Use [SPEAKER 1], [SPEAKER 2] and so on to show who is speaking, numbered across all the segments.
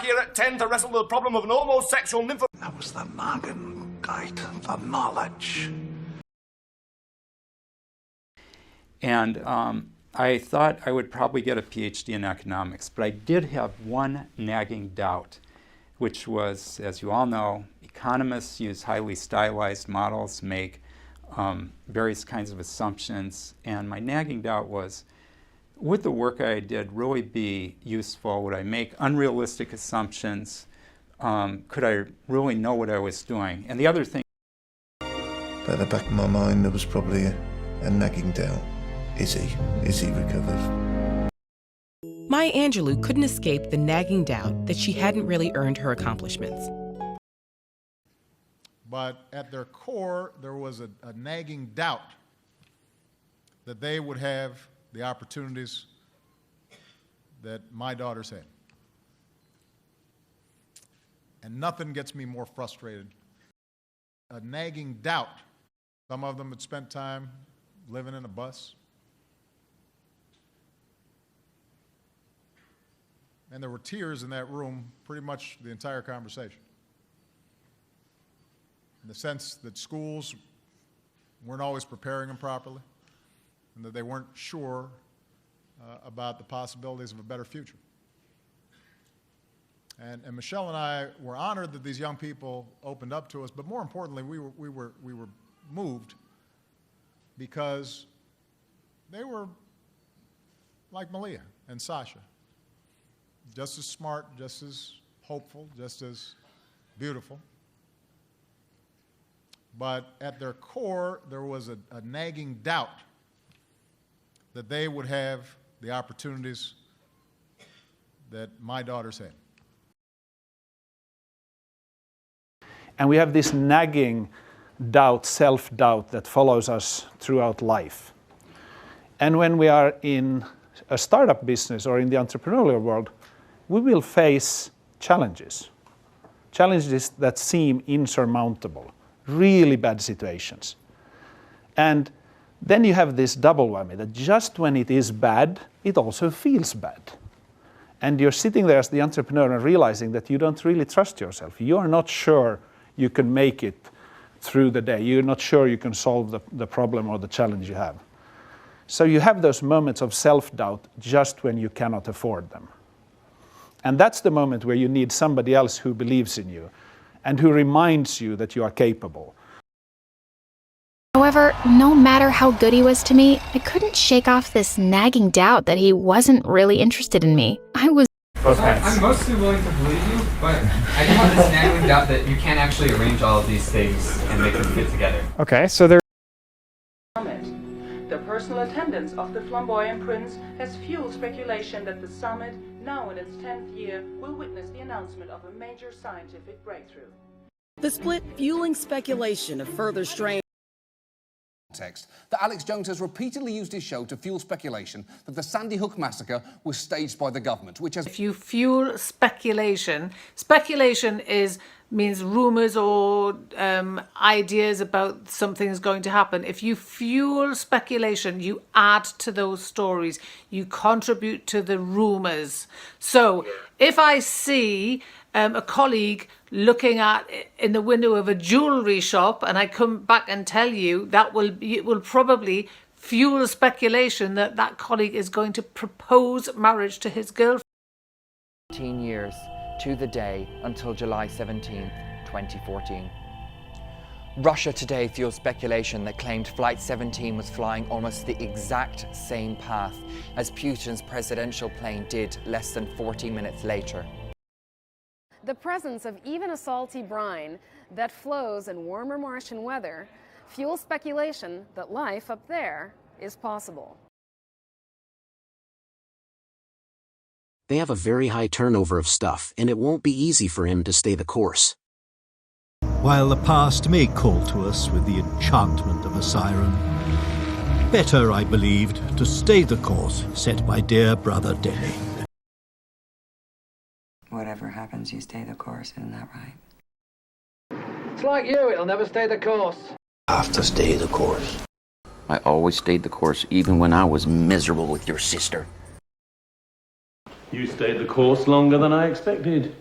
[SPEAKER 1] back here at 10 to wrestle with the problem of an homosexual nympho...
[SPEAKER 2] That was the nagging guide, the knowledge.
[SPEAKER 3] And I thought I would probably get a PhD in economics, but I did have one nagging doubt, which was, as you all know, economists use highly stylized models, make various kinds of assumptions, and my nagging doubt was, would the work I did really be useful? Would I make unrealistic assumptions? Could I really know what I was doing? And the other thing...
[SPEAKER 2] But at the back of my mind, there was probably a nagging doubt. Is he recovered?
[SPEAKER 4] Maya Angelou couldn't escape the nagging doubt that she hadn't really earned her accomplishments.
[SPEAKER 5] But at their core, there was a nagging doubt that they would have the opportunities that my daughters had. And nothing gets me more frustrated. A nagging doubt. Some of them had spent time living in a bus. And there were tears in that room pretty much the entire conversation. In the sense that schools weren't always preparing them properly, and that they weren't sure about the possibilities of a better future. And Michelle and I were honored that these young people opened up to us, but more importantly, we were moved because they were like Malia and Sasha, just as smart, just as hopeful, just as beautiful. But at their core, there was a nagging doubt that they would have the opportunities that my daughters had.
[SPEAKER 6] And we have this nagging doubt, self-doubt that follows us throughout life. And when we are in a startup business or in the entrepreneurial world, we will face challenges. Challenges that seem insurmountable, really bad situations. And then you have this double whammy that just when it is bad, it also feels bad. And you're sitting there as the entrepreneur and realizing that you don't really trust yourself. You are not sure you can make it through the day. You're not sure you can solve the problem or the challenge you have. So you have those moments of self-doubt just when you cannot afford them. And that's the moment where you need somebody else who believes in you and who reminds you that you are capable.
[SPEAKER 7] However, no matter how good he was to me, I couldn't shake off this nagging doubt that he wasn't really interested in me.
[SPEAKER 8] I'm mostly willing to believe you, but I do have this nagging doubt that you can't actually arrange all of these things and make them fit together.
[SPEAKER 9] Okay, so there...
[SPEAKER 10] The personal attendance of the flamboyant prince has fueled speculation that the summit, now in its 10th year, will witness the announcement of a major scientific breakthrough.
[SPEAKER 4] The split fueling speculation of further strain.
[SPEAKER 11] That Alex Jones has repeatedly used his show to fuel speculation that the Sandy Hook massacre was staged by the government, which has...
[SPEAKER 12] If you fuel speculation, means rumours or ideas about something is going to happen. If you fuel speculation, you add to those stories. You contribute to the rumours. So if I see a colleague looking at in the window of a jewellery shop and I come back and tell you, it will probably fuel speculation that that colleague is going to propose marriage to his girlfriend.
[SPEAKER 13] 15 years to the day until July 17th, 2014. Russia today fueled speculation that claimed Flight 17 was flying almost the exact same path as Putin's presidential plane did less than 40 minutes later.
[SPEAKER 14] The presence of even a salty brine that flows in warmer Martian weather fuels speculation that life up there is possible.
[SPEAKER 15] They have a very high turnover of stuff, and it won't be easy for him to stay the course.
[SPEAKER 16] While the past may call to us with the enchantment of a siren, better, I believed, to stay the course set by dear brother Denny.
[SPEAKER 17] Whatever happens, you stay the course, isn't that right?
[SPEAKER 18] It's like you, it'll never stay the course.
[SPEAKER 15] I have to stay the course.
[SPEAKER 19] I always stayed the course, even when I was miserable with your sister.
[SPEAKER 20] You stayed the course longer than I expected.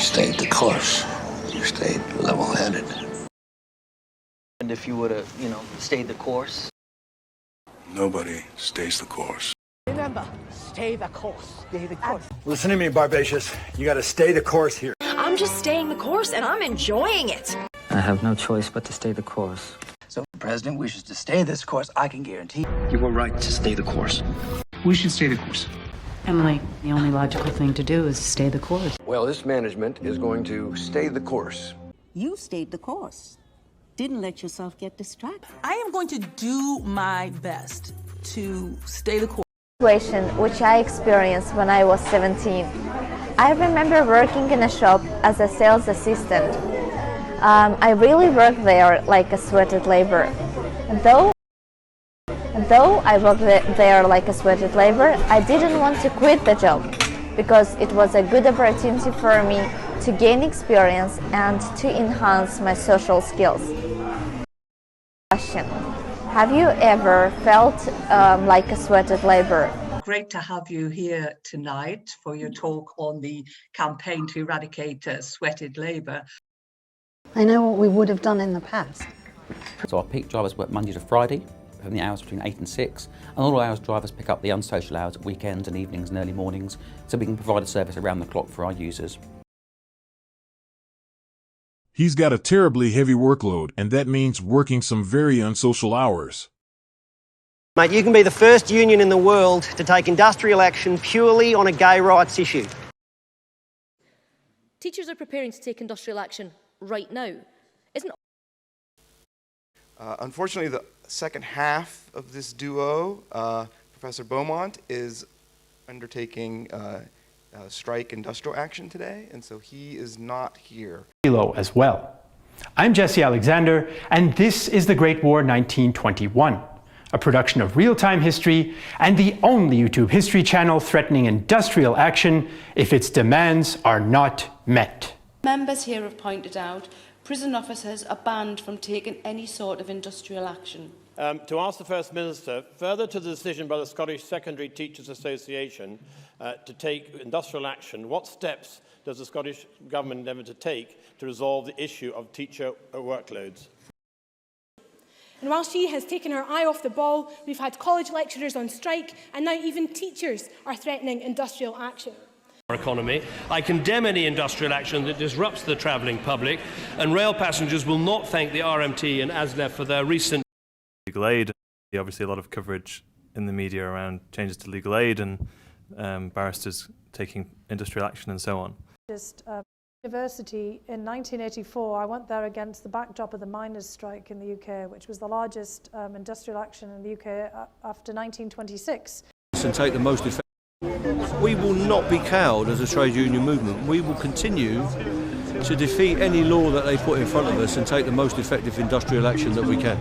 [SPEAKER 9] stayed the course. You stayed level-headed.
[SPEAKER 20] And if you would have, stayed the course?
[SPEAKER 9] Nobody stays the course.
[SPEAKER 21] Remember, stay the course. Stay the course.
[SPEAKER 22] Listen to me, Barbacious. You gotta stay the course here.
[SPEAKER 23] I'm just staying the course and I'm enjoying it.
[SPEAKER 20] I have no choice but to stay the course.
[SPEAKER 21] So if the president wishes to stay this course, I can guarantee
[SPEAKER 20] You were right to stay the course.
[SPEAKER 9] We should stay the course.
[SPEAKER 24] Emily, the only logical thing to do is stay the course.
[SPEAKER 9] Well, this management is going to stay the course.
[SPEAKER 25] You stayed the course. Didn't let yourself get distracted.
[SPEAKER 26] I am going to do my best to stay the course.
[SPEAKER 27] Situation which I experienced when I was 17. I remember working in a shop as a sales assistant. I really worked there like a sweated labor. Though I worked there like a sweated labor, I didn't want to quit the job because it was a good opportunity for me to gain experience and to enhance my social skills. Question: have you ever felt like a sweated labor?
[SPEAKER 28] Great to have you here tonight for your talk on the campaign to eradicate sweated labour.
[SPEAKER 25] I know what we would have done in the past.
[SPEAKER 19] So our peak drivers work Monday to Friday, from the hours between 8 and 6, and all hours drivers pick up the unsocial hours at weekends and evenings and early mornings, so we can provide a service around the clock for our users.
[SPEAKER 29] He's got a terribly heavy workload, and that means working some very unsocial hours.
[SPEAKER 30] Mate, you can be the first union in the world to take industrial action purely on a gay rights issue.
[SPEAKER 31] Teachers are preparing to take industrial action right now.
[SPEAKER 32] Unfortunately, the second half of this duo, Professor Beaumont, is undertaking strike industrial action today, and so he is not here.
[SPEAKER 33] As well. I'm Jesse Alexander, and this is The Great War 1921, a production of Real-Time History and the only YouTube history channel threatening industrial action if its demands are not met.
[SPEAKER 34] Members here have pointed out prison officers are banned from taking any sort of industrial action.
[SPEAKER 35] To ask the First Minister, further to the decision by the Scottish Secondary Teachers Association to take industrial action, what steps does the Scottish Government endeavour to take to resolve the issue of teacher workloads?
[SPEAKER 36] And while she has taken her eye off the ball, we've had college lecturers on strike, and now even teachers are threatening industrial action.
[SPEAKER 37] Our economy. I condemn any industrial action that disrupts the travelling public, and rail passengers will not thank the RMT and ASLEF for their recent
[SPEAKER 38] legal aid. Obviously a lot of coverage in the media around changes to legal aid and barristers taking industrial action and so on.
[SPEAKER 39] University in 1984, I went there against the backdrop of the miners' strike in the UK, which was the largest industrial action in the UK after 1926.
[SPEAKER 40] And take the most effective. We will not be cowed as a trade union movement. We will continue to defeat any law that they put in front of us and take the most effective industrial action that we can.